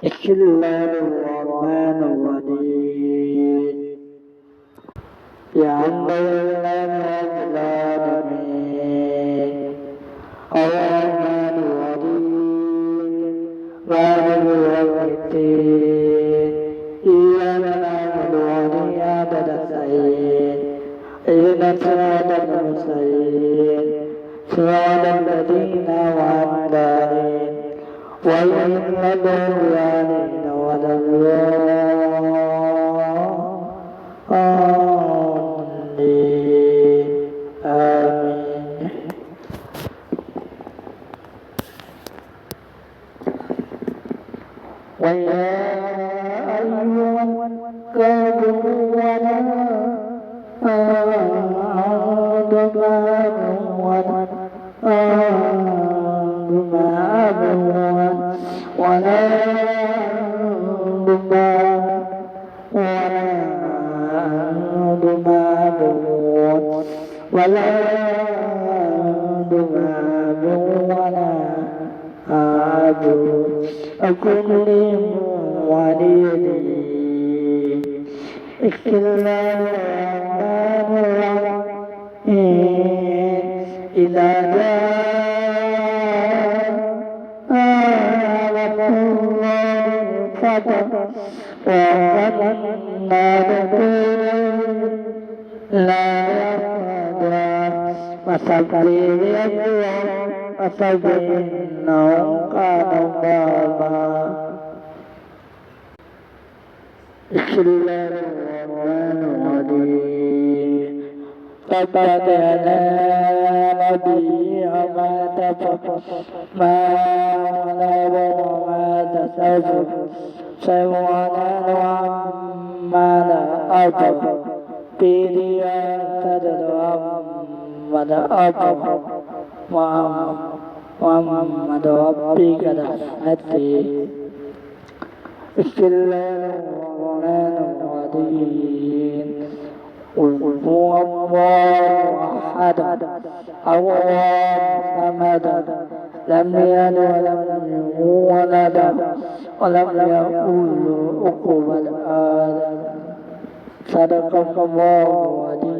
بسم الله الرحمن الرحيم الحمد لله رب العالمين الرحمن الرحيم مالك يوم الدين إياك نعبد وإياك نستعين اهدنا الصراط المستقيم صراط الذين أنعمت عليهم غير المغضوب عليهم ولا الضالين آمين. ويا أيها الكافرون ولا أكن وليدي بسم الله الرحمن الرحيم إذا جاء نصر الله الفتح وظننا لا يفقد فسبح إنهم كانوا ظالما. بسم الله الرحمن الرحيم تبت يدا أبي وما تب ما غلب وما تسبب سيوانا وعمال أبو بيديا تدر وعمد أبو وعمد ربك رحمتي. بسم الله الرحمن الرحيم قل هو الله أحد الله صمد لم يلد ولم يولد ولم يكن له كفوا أحد. صدق الله العظيم.